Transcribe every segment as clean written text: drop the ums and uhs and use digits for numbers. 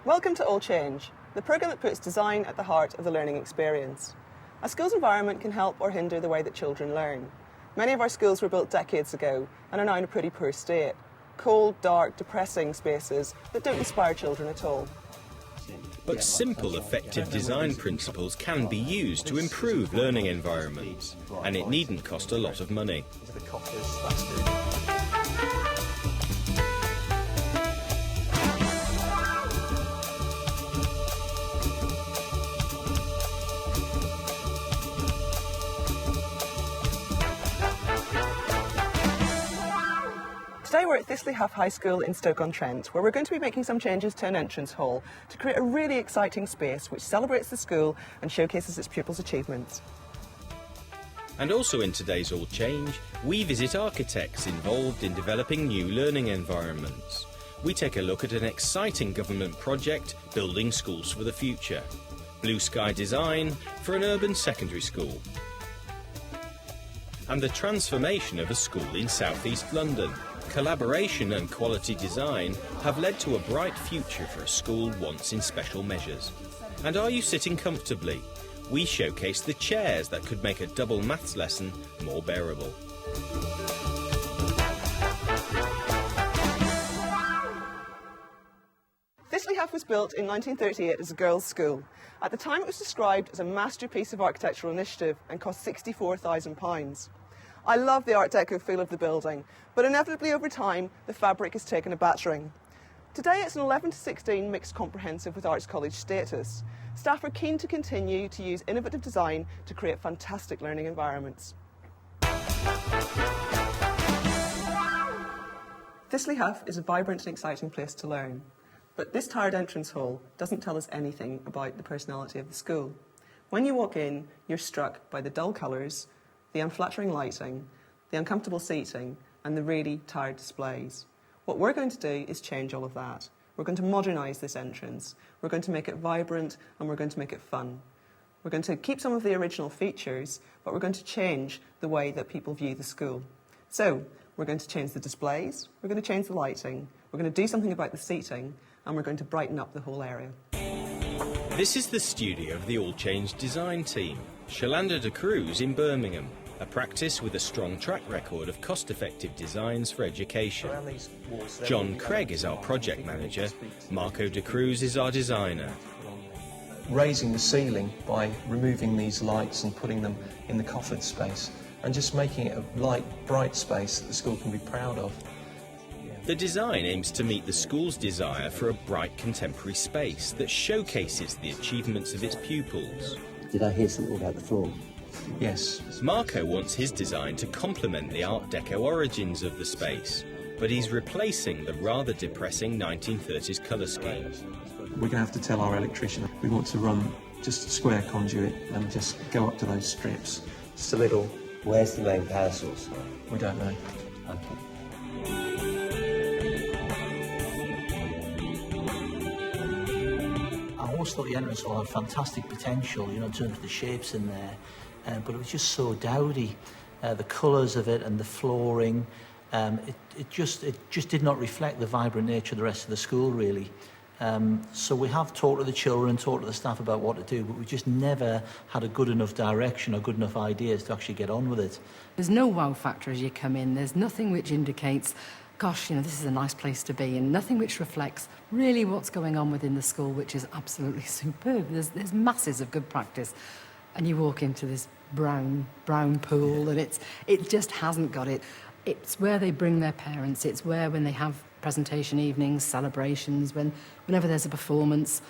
Welcome to All Change, the programme that puts design at the heart of the learning experience. A school's environment can help or hinder the way that children learn. Many of our schools were built decades ago and are now in a pretty poor state. Cold, dark, depressing spaces that don't inspire children at all. But simple, effective design principles can be used to improve learning environments, and it needn't cost a lot of money. Today we're at Thistley High School in Stoke-on-Trent, where we're going to be making some changes to an entrance hall to create a really exciting space which celebrates the school and showcases its pupils' achievements. And also in today's All Change, we visit architects involved in developing new learning environments. We take a look at an exciting government project building schools for the future. Blue sky design for an urban secondary school. And the transformation of a school in South East London. Collaboration and quality design have led to a bright future for a school once in special measures. And are you sitting comfortably? We showcase the chairs that could make a double maths lesson more bearable. Thistley House was built in 1938 as a girls' school. At the time it was described as a masterpiece of architectural initiative and cost £64,000. I love the Art Deco feel of the building, but inevitably over time the fabric has taken a battering. Today it's an 11 to 16 mixed comprehensive with Arts College status. Staff are keen to continue to use innovative design to create fantastic learning environments. Thistley House is a vibrant and exciting place to learn, but this tired entrance hall doesn't tell us anything about the personality of the school. When you walk in, you're struck by the dull colours, the unflattering lighting, the uncomfortable seating, and the really tired displays. What we're going to do is change all of that. We're going to modernise this entrance. We're going to make it vibrant and we're going to make it fun. We're going to keep some of the original features, but we're going to change the way that people view the school. So, we're going to change the displays, we're going to change the lighting, we're going to do something about the seating, and we're going to brighten up the whole area. This is the studio of the All Change design team, Shalanda de Cruz in Birmingham. A practice with a strong track record of cost-effective designs for education. John Craig is our project manager, Marco de Cruz is our designer. Raising the ceiling by removing these lights and putting them in the coffered space and just making it a light, bright space that the school can be proud of. The design aims to meet the school's desire for a bright contemporary space that showcases the achievements of its pupils. Did I hear something about the floor? Yes. Marco wants his design to complement the Art Deco origins of the space, but he's replacing the rather depressing 1930s colour scheme. We're going to have to tell our electrician we want to run just a square conduit and just go up to those strips. Just a little. Where's the main power source? We don't know. I always thought the entrance hall had fantastic potential, in terms of the shapes in there. But it was just so dowdy, the colours of it and the flooring. It just did not reflect the vibrant nature of the rest of the school, really. So we have talked to the children, talked to the staff about what to do, but we just never had a good enough direction or good enough ideas to actually get on with it. There's no wow factor as you come in. There's nothing which indicates, gosh, this is a nice place to be, and nothing which reflects really what's going on within the school, which is absolutely superb. There's masses of good practice. And you walk into this brown pool, and it just hasn't got it. It's where they bring their parents. It's where, when they have presentation evenings, celebrations, whenever there's a performance,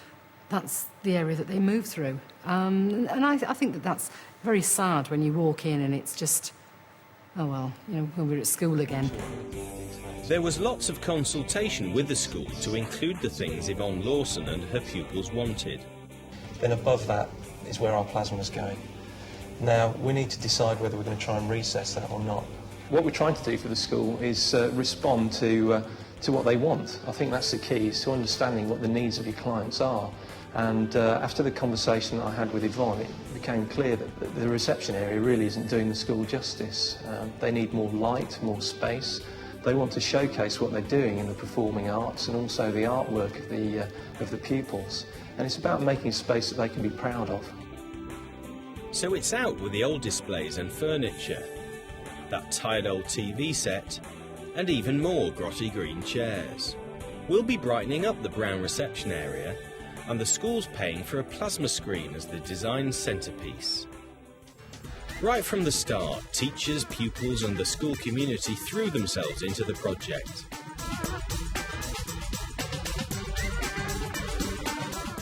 that's the area that they move through. And I think that's very sad when you walk in and it's just, oh well, when we're at school again. There was lots of consultation with the school to include the things Yvonne Lawson and her pupils wanted. Then above that is where our plasma is going. Now, we need to decide whether we're going to try and recess that or not. What we're trying to do for the school is respond to what they want. I think that's the key, is to understanding what the needs of your clients are. And after the conversation that I had with Yvonne, it became clear that the reception area really isn't doing the school justice. They need more light, more space. They want to showcase what they're doing in the performing arts and also the artwork of the pupils. And it's about making a space that they can be proud of. So it's out with the old displays and furniture, that tired old TV set, and even more grotty green chairs. We'll be brightening up the brown reception area, and the school's paying for a plasma screen as the design centrepiece. Right from the start, teachers, pupils and the school community threw themselves into the project.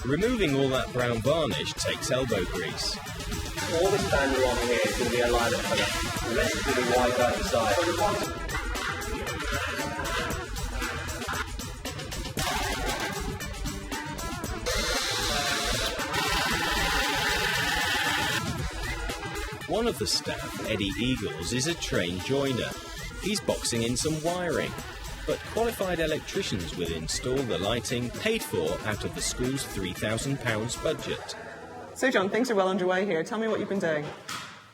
Removing all that brown varnish takes elbow grease. All this band on here is going to be a lilac colour. The rest is going to be white out the side. One of the staff, Eddie Eagles, is a trained joiner. He's boxing in some wiring, but qualified electricians will install the lighting paid for out of the school's £3,000 budget. So John, things are well underway here. Tell me what you've been doing.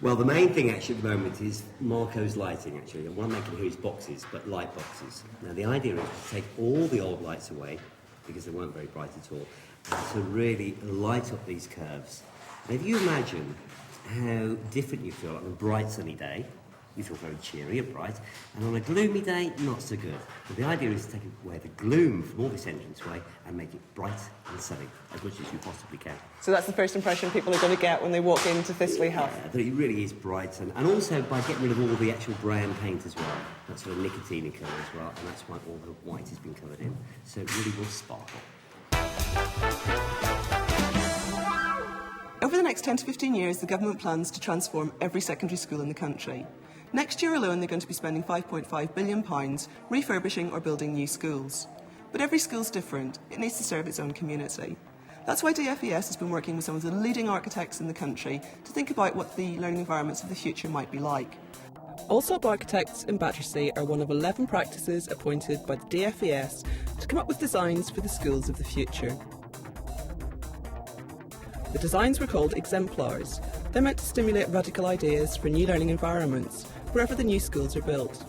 Well, the main thing actually at the moment is Marco's lighting actually. And what I'm making here is boxes, but light boxes. Now the idea is to take all the old lights away, because they weren't very bright at all, and to really light up these curves. And if you imagine how different you feel on a bright sunny day, you feel very cheery and bright, and on a gloomy day, not so good. But the idea is to take away the gloom from all this entranceway and make it bright and sunny, as much as you possibly can. So that's the first impression people are going to get when they walk into Thistley House. Yeah, that it really is bright, and also by getting rid of all the actual brown paint as well, that sort of nicotine colour as well, and that's why all the white has been covered in, so it really will sparkle. Over the next 10 to 15 years, the government plans to transform every secondary school in the country. Next year alone, they're going to be spending £5.5 billion refurbishing or building new schools. But every school's different. It needs to serve its own community. That's why DFES has been working with some of the leading architects in the country to think about what the learning environments of the future might be like. Allsop Architects in Battersea are one of 11 practices appointed by the DFES to come up with designs for the schools of the future. The designs were called exemplars. They're meant to stimulate radical ideas for new learning environments wherever the new schools are built.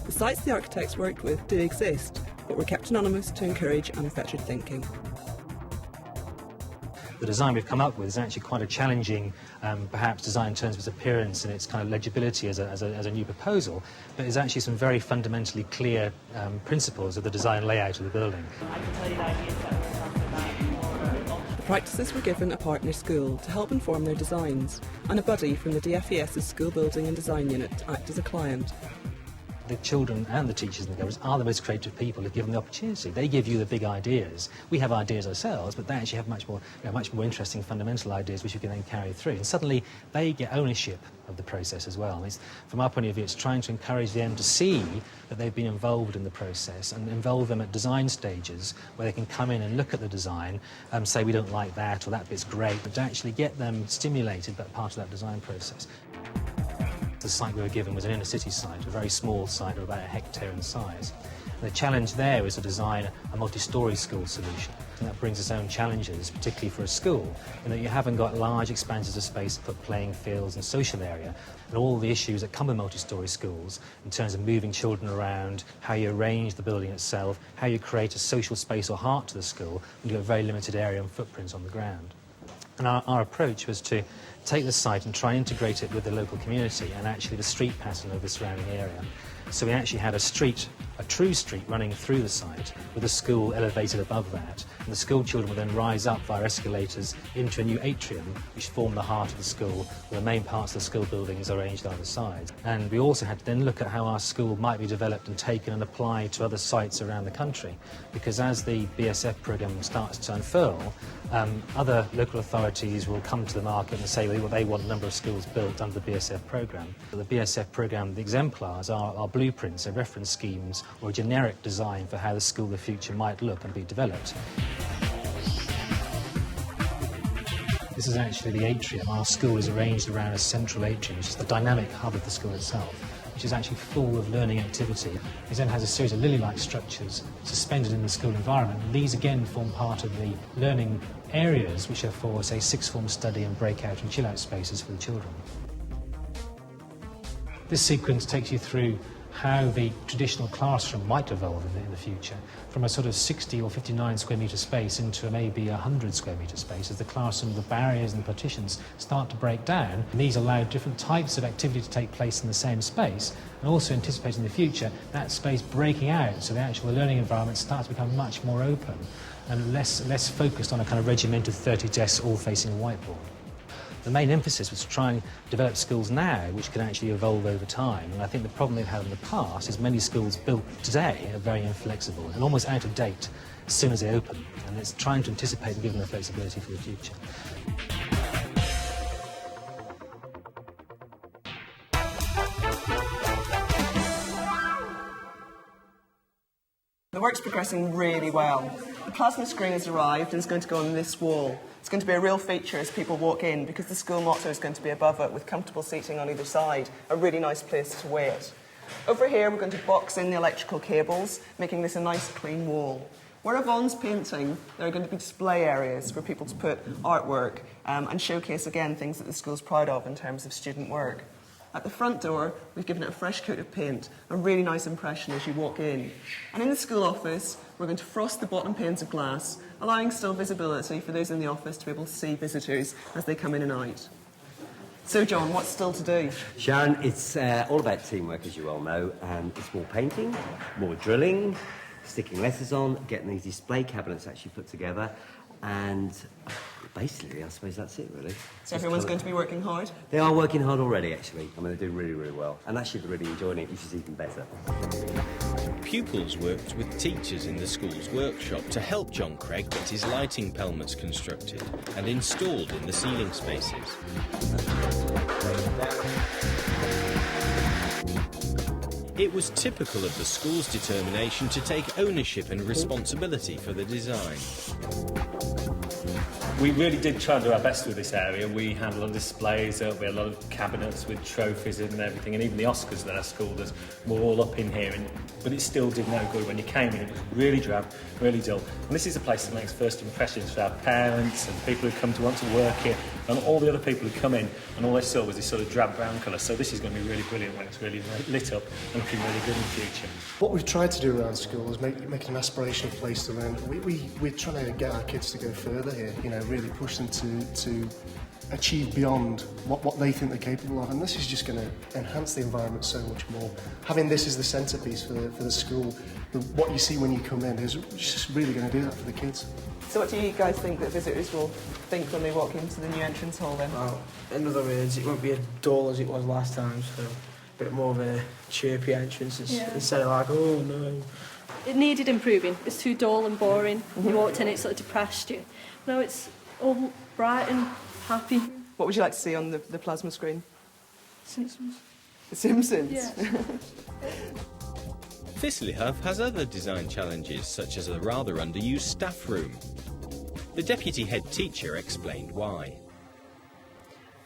The sites the architects worked with do exist, but were kept anonymous to encourage unfettered thinking. The design we've come up with is actually quite a challenging, perhaps design in terms of its appearance and its kind of legibility as a new proposal, but there's actually some very fundamentally clear principles of the design layout of the building. The practices were given a partner school to help inform their designs, and a buddy from the DFES's School Building and Design Unit to act as a client. The children and the teachers and the governors are the most creative people if given the opportunity. They give you the big ideas. We have ideas ourselves, but they actually have much more interesting fundamental ideas which you can then carry through. And suddenly they get ownership of the process as well. From our point of view, it's trying to encourage them to see that they've been involved in the process and involve them at design stages where they can come in and look at the design and say we don't like that or that bit's great, but to actually get them stimulated but part of that design process. The site we were given was an inner city site, a very small site of about 1 hectare in size. And the challenge there was to design a multi-storey school solution. And that brings its own challenges, particularly for a school, in that you haven't got large expanses of space to put playing fields and social area, and all the issues that come with multi-storey schools in terms of moving children around, how you arrange the building itself, how you create a social space or heart to the school, and you've got very limited area and footprints on the ground. And our approach was to take the site and try and integrate it with the local community and actually the street pattern of the surrounding area. So we actually had a true street running through the site with a school elevated above that. And the school children would then rise up via escalators into a new atrium which formed the heart of the school, where the main parts of the school buildings are arranged either side. And we also had to then look at how our school might be developed and taken and applied to other sites around the country, because as the BSF programme starts to unfurl, other local authorities will come to the market and say they want a number of schools built under the BSF programme. The BSF programme, the exemplars are blueprints, are reference schemes or a generic design for how the school of the future might look and be developed. This is actually the atrium. Our school is arranged around a central atrium, which is the dynamic hub of the school itself, which is actually full of learning activity. It then has a series of lily-like structures suspended in the school environment. And these again form part of the learning areas which are for, say, sixth form study and breakout and chill-out spaces for the children. This sequence takes you through how the traditional classroom might evolve in the future, from a sort of 60 or 59 square metre space into maybe 100 square metre space, as the classroom, the barriers and partitions start to break down. And these allow different types of activity to take place in the same space, and also anticipating the future, that space breaking out, so the actual learning environment starts to become much more open and less focused on a kind of regimented 30 desks all facing a whiteboard. The main emphasis was to try and develop schools now which can actually evolve over time, and I think the problem they've had in the past is many schools built today are very inflexible and almost out of date as soon as they open, and it's trying to anticipate and give them the flexibility for the future. The work's progressing really well. The plasma screen has arrived and is going to go on this wall. It's going to be a real feature as people walk in because the school motto is going to be above it with comfortable seating on either side, a really nice place to wait. Over here we're going to box in the electrical cables, making this a nice clean wall. Where Yvonne's painting, there are going to be display areas for people to put artwork and showcase again things that the school's proud of in terms of student work. At the front door, we've given it a fresh coat of paint, a really nice impression as you walk in. And in the school office, we're going to frost the bottom panes of glass, allowing still visibility for those in the office to be able to see visitors as they come in and out. So, John, what's still to do? Sharon, it's all about teamwork, as you well know, and it's more painting, more drilling, sticking letters on, getting these display cabinets actually put together, and basically, I suppose that's it, really. So everyone's going to be working hard? They are working hard already, actually. I mean, they're doing really, really well. And actually, they're really enjoying it, which is even better. Pupils worked with teachers in the school's workshop to help John Craig get his lighting pelmets constructed and installed in the ceiling spaces. It was typical of the school's determination to take ownership and responsibility for the design. We really did try and do our best with this area. We had a lot of displays, we had a lot of cabinets with trophies in and everything, and even the Oscars that our school does were all up in here, but it still did no good. When you came in, it was really drab, really dull. And this is a place that makes first impressions for our parents and people who come to want to work here, and all the other people who come in, and all they saw was this sort of drab brown colour. So this is going to be really brilliant when it's really lit up and looking really good in the future. What we've tried to do around school is make it an aspirational place to learn. We're trying to get our kids to go further here, you know, really push them to achieve beyond what they think they're capable of, and this is just going to enhance the environment so much more. Having this as the centrepiece for the school, what you see when you come in is just really going to do that for the kids. So what do you guys think that visitors will think when they walk into the new entrance hall then? Well, in other words, it won't be as dull as it was last time, so a bit more of a chirpy entrance instead of like, oh no. It needed improving. It's too dull and boring. You walked in, it sort of depressed you. No, it's all bright and happy. What would you like to see on the plasma screen? Simpsons. The Simpsons? Yeah. Thistlehove has other design challenges, such as a rather underused staff room. The deputy head teacher explained why.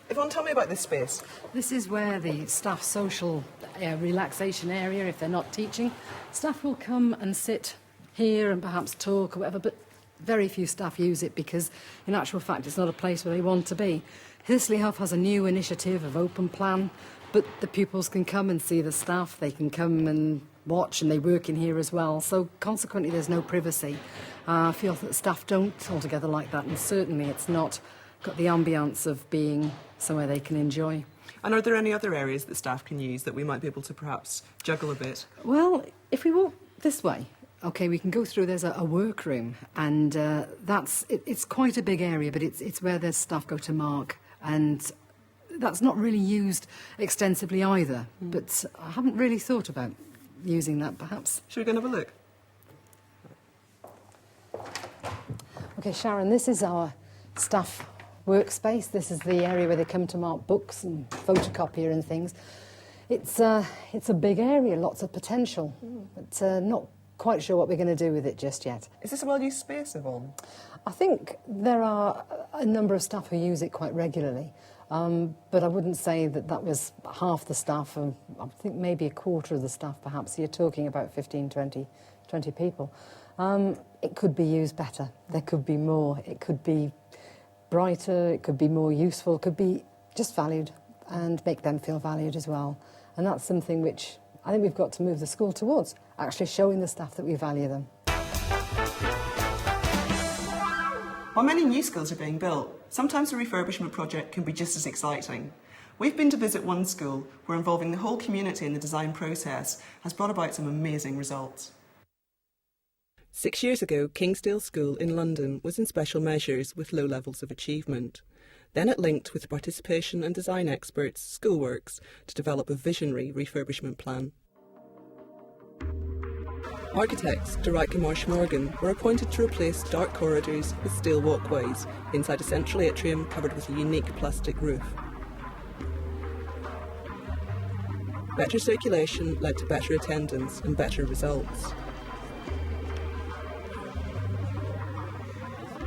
Yvonne, tell me about this space. This is where the staff social relaxation area, if they're not teaching. Staff will come and sit here and perhaps talk or whatever, but very few staff use it because, in actual fact, it's not a place where they want to be. Thistlehove has a new initiative of open plan, but the pupils can come and see the staff. They can come and watch, and they work in here as well. So, consequently, there's no privacy. I feel that staff don't altogether like that, and certainly it's not got the ambience of being somewhere they can enjoy. And are there any other areas that staff can use that we might be able to perhaps juggle a bit? Well, if we walk this way, OK, we can go through. There's a workroom, and it's quite a big area, but it's where the staff go to mark, and that's not really used extensively either. But I haven't really thought about using that, perhaps. Should we go and have a look? OK, Sharon, this is our staff workspace. This is the area where they come to mark books and photocopier and things. It's a big area, lots of potential, but not quite sure what we're going to do with it just yet. Is this a well-used space, Yvonne? I think there are a number of staff who use it quite regularly, but I wouldn't say that was half the staff. I think maybe a quarter of the staff, perhaps. You're talking about 15, 20 people. It could be used better. There could be more. It could be brighter. It could be more useful. It could be just valued and make them feel valued as well. And that's something which I think we've got to move the school towards, actually showing the staff that we value them. While many new schools are being built, sometimes a refurbishment project can be just as exciting. We've been to visit one school where involving the whole community in the design process has brought about some amazing results. 6 years ago, Kingsdale School in London was in special measures with low levels of achievement. Then it linked with participation and design experts, Schoolworks, to develop a visionary refurbishment plan. Architects Derek and Marsh Morgan were appointed to replace dark corridors with steel walkways inside a central atrium covered with a unique plastic roof. Better circulation led to better attendance and better results.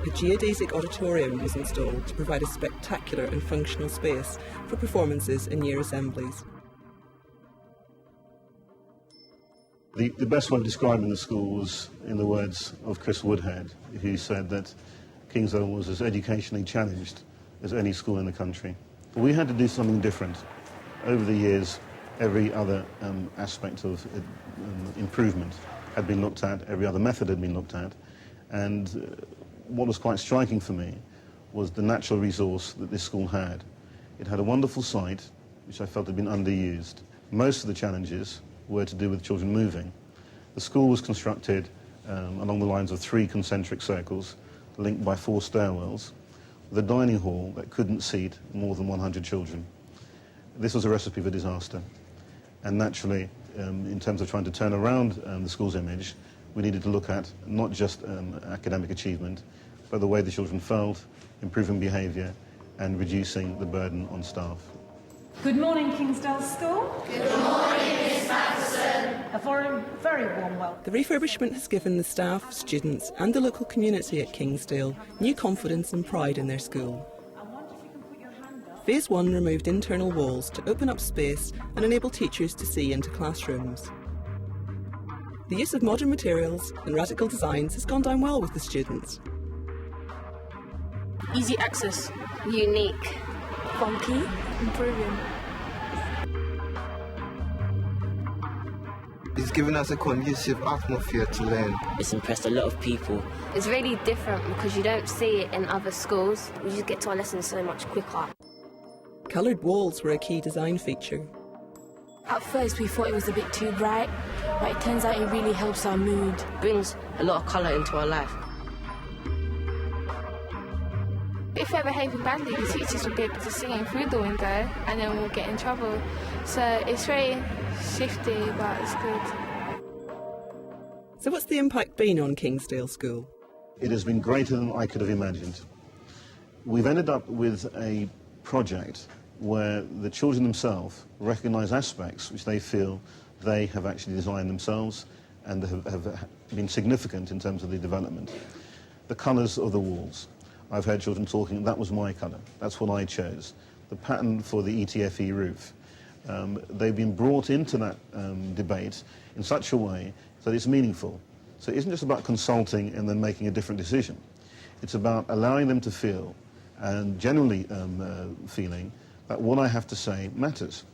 A geodesic auditorium was installed to provide a spectacular and functional space for performances and year assemblies. The best way of describing the school was in the words of Chris Woodhead, who said that Kingsdale was as educationally challenged as any school in the country. But we had to do something different. Over the years, every other aspect of improvement had been looked at, every other method had been looked at, and what was quite striking for me was the natural resource that this school had. It had a wonderful site, which I felt had been underused. Most of the challenges were to do with children moving. The school was constructed along the lines of 3 concentric circles, linked by 4 stairwells, with a dining hall that couldn't seat more than 100 children. This was a recipe for disaster. And naturally, in terms of trying to turn around the school's image, we needed to look at not just academic achievement, but the way the children felt, improving behaviour, and reducing the burden on staff. Good morning, Kingsdale School. Good morning, Miss Matheson. A very warm welcome. The refurbishment has given the staff, students and the local community at Kingsdale new confidence and pride in their school. Phase 1 removed internal walls to open up space and enable teachers to see into classrooms. The use of modern materials and radical designs has gone down well with the students. Easy access. Unique. Funky. Improving. It's given us a conducive atmosphere to learn. It's impressed a lot of people. It's really different because you don't see it in other schools. We just get to our lessons so much quicker. Coloured walls were a key design feature. At first we thought it was a bit too bright, but it turns out it really helps our mood. Brings a lot of colour into our life. If we're behaving badly, the teachers will be able to see in through the window and then we'll get in trouble. So it's very shifty, but it's good. So what's the impact been on Kingsdale School? It has been greater than I could have imagined. We've ended up with a project where the children themselves recognise aspects which they feel they have actually designed themselves and have been significant in terms of the development. The colours of the walls. I've heard children talking, that was my colour, that's what I chose. The pattern for the ETFE roof. They've been brought into that debate in such a way that it's meaningful. So it isn't just about consulting and then making a different decision. It's about allowing them to feel, and generally feeling, that what I have to say matters.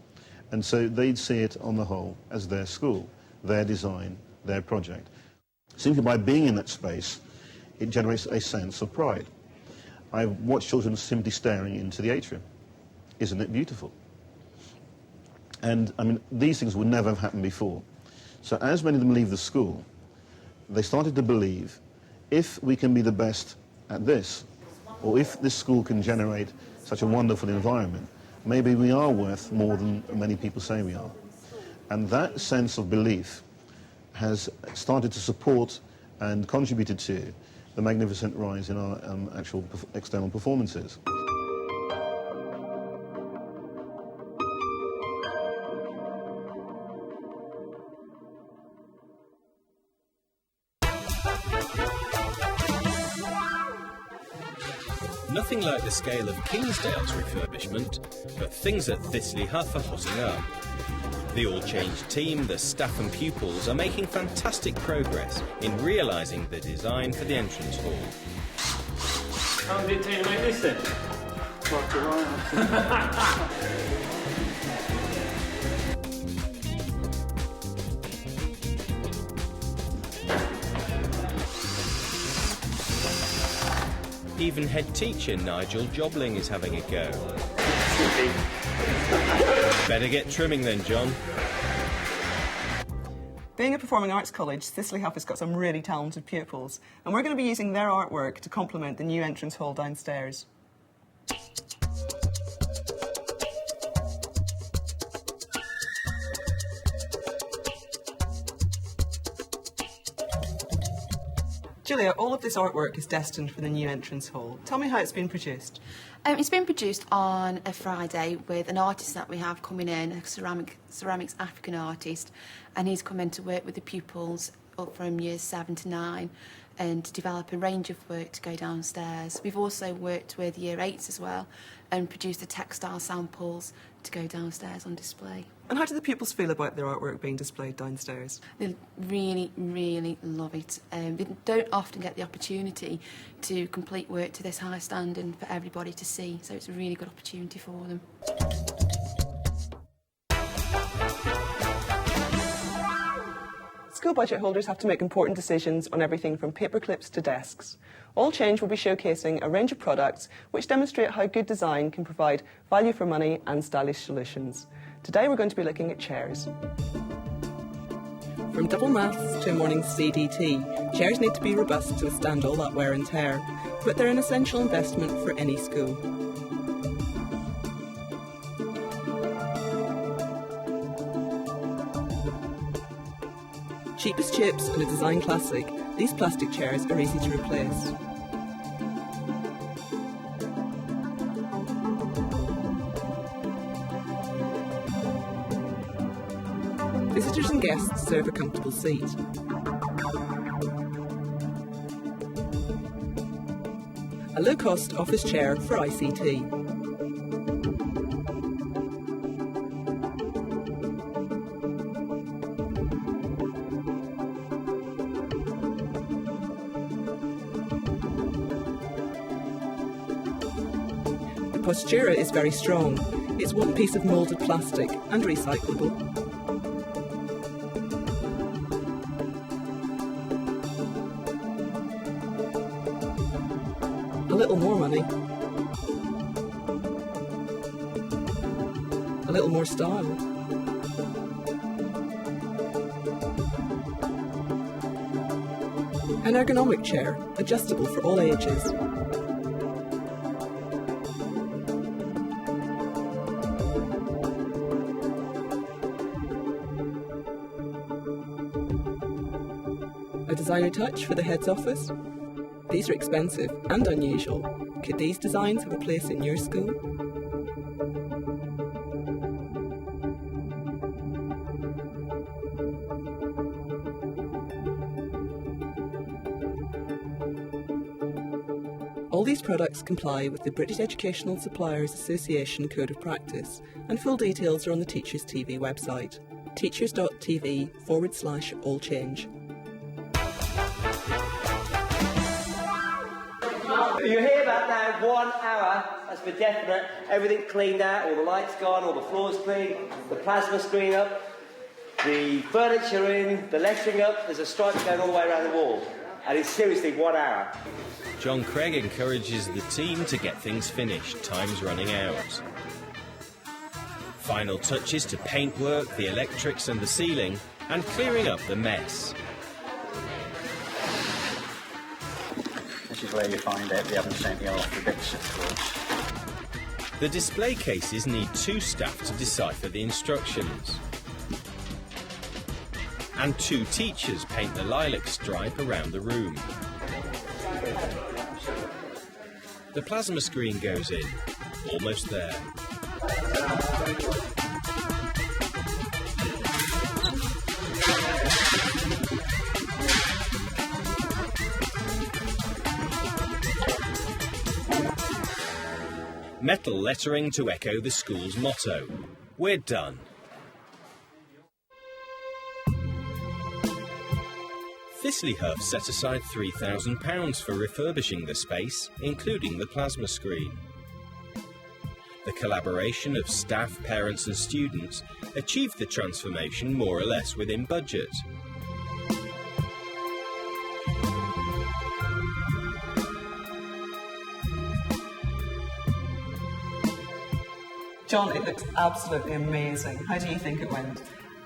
And so they'd see it on the whole as their school, their design, their project. Simply by being in that space, it generates a sense of pride. I've watched children simply staring into the atrium. Isn't it beautiful? And I mean, these things would never have happened before. So as many of them leave the school, they started to believe, if we can be the best at this, or if this school can generate such a wonderful environment, maybe we are worth more than many people say we are. And that sense of belief has started to support and contributed to the magnificent rise in our actual external performances. Nothing like the scale of Kingsdale's refurbishment, but things at Thistley Huff are hotting up. The all-changed team, the staff and pupils are making fantastic progress in realising the design for the entrance hall. How did it take to make this then? Even head teacher Nigel Jobling is having a go. Better get trimming then, John. Being a performing arts college, Cicely Huff has got some really talented pupils, and we're going to be using their artwork to complement the new entrance hall downstairs. Julia, all of this artwork is destined for the new entrance hall. Tell me how it's been produced. It's been produced on a Friday with an artist that we have coming in, a ceramics African artist, and he's come in to work with the pupils up from years 7 to 9 and to develop a range of work to go downstairs. We've also worked with year 8s as well and produced the textile samples to go downstairs on display. And how do the pupils feel about their artwork being displayed downstairs? They really, really love it. They don't often get the opportunity to complete work to this high standard for everybody to see, so it's a really good opportunity for them. School budget holders have to make important decisions on everything from paper clips to desks. All Change will be showcasing a range of products which demonstrate how good design can provide value for money and stylish solutions. Today we're going to be looking at chairs. From double maths to a morning's CDT, chairs need to be robust to withstand all that wear and tear, but they're an essential investment for any school. Cheap as chips and a design classic, these plastic chairs are easy to replace. Visitors and guests serve a comfortable seat. A low-cost office chair for ICT. The Postura is very strong. It's one piece of moulded plastic and recyclable. A little more money. A little more style. An ergonomic chair, adjustable for all ages. A designer touch for the head's office. These are expensive and unusual. Could these designs have a place in your school? All these products comply with the British Educational Suppliers Association Code of Practice, and full details are on the Teachers TV website, teachers.tv/allchange. You hear that now, 1 hour, that's for definite. Everything cleaned out, all the lights gone, all the floors clean, the plasma screen up, the furniture in, the lettering up, there's a stripe going all the way around the wall. And it's seriously 1 hour. John Craig encourages the team to get things finished, time's running out. Final touches to paintwork, the electrics and the ceiling, and clearing up the mess. This is where you find out we haven't sent you off the bits, of course. The display cases need 2 staff to decipher the instructions. And 2 teachers paint the lilac stripe around the room. The plasma screen goes in. Almost there. Metal lettering to echo the school's motto. We're done. Thistley Huff set aside £3,000 for refurbishing the space, including the plasma screen. The collaboration of staff, parents and students achieved the transformation more or less within budget. John, it looks absolutely amazing. How do you think it went?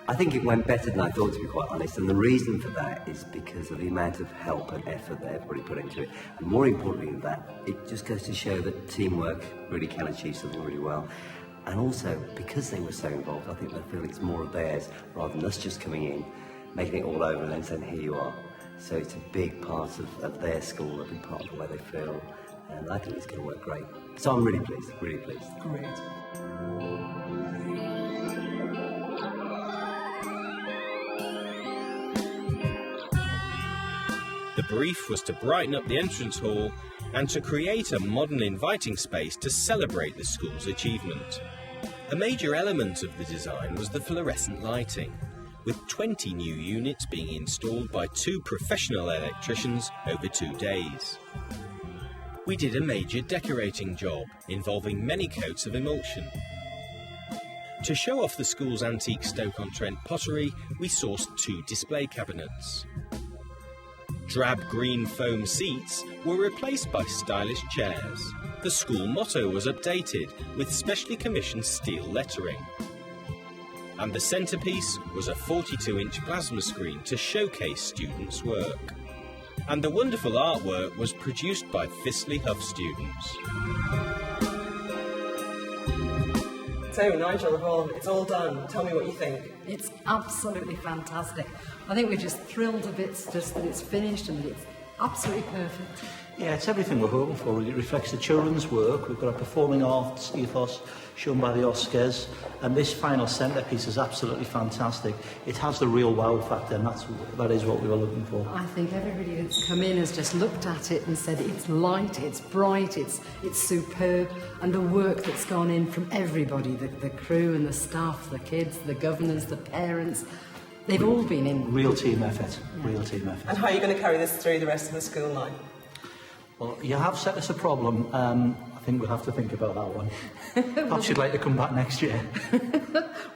I think it went better than I thought, to be quite honest, and the reason for that is because of the amount of help and effort that everybody put into it. And more importantly than that, it just goes to show that teamwork really can achieve something really well. And also, because they were so involved, I think they feel it's more of theirs rather than us just coming in, making it all over and then saying, here you are. So it's a big part of their school, a big part of the way they feel, and I think it's going to work great. So I'm really pleased, really pleased. Great. The brief was to brighten up the entrance hall and to create a modern inviting space to celebrate the school's achievement. A major element of the design was the fluorescent lighting, with 20 new units being installed by 2 professional electricians over 2 days. We did a major decorating job involving many coats of emulsion. To show off the school's antique Stoke-on-Trent pottery, we sourced 2 display cabinets. Drab green foam seats were replaced by stylish chairs. The school motto was updated with specially commissioned steel lettering. And the centrepiece was a 42-inch plasma screen to showcase students' work. And the wonderful artwork was produced by Thistley Huff students. So, Nigel, it's all done. Tell me what you think. It's absolutely fantastic. I think we're just thrilled to bits just that it's finished and that it's absolutely perfect. Yeah, it's everything we're hoping for. It reflects the children's work. We've got a performing arts ethos shown by the Oscars, and this final centrepiece is absolutely fantastic. It has the real wow factor, and that is what we were looking for. I think everybody that's come in has just looked at it and said it's light, it's bright, it's superb, and the work that's gone in from everybody, the crew and the staff, the kids, the governors, the parents, they've all been in. Real team effort, real team effort. And how are you going to carry this through the rest of the school now? Well, you have set us a problem. I think we'll have to think about that one. Perhaps you'd like to come back next year.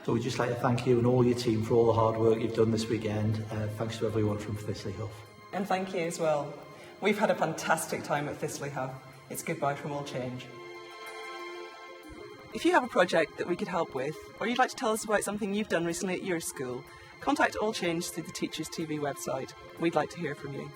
So we'd just like to thank you and all your team for all the hard work you've done this weekend. Thanks to everyone from Thistley Huff. And thank you as well. We've had a fantastic time at Thistley Huff. It's goodbye from All Change. If you have a project that we could help with, or you'd like to tell us about something you've done recently at your school, contact All Change through the Teachers TV website. We'd like to hear from you.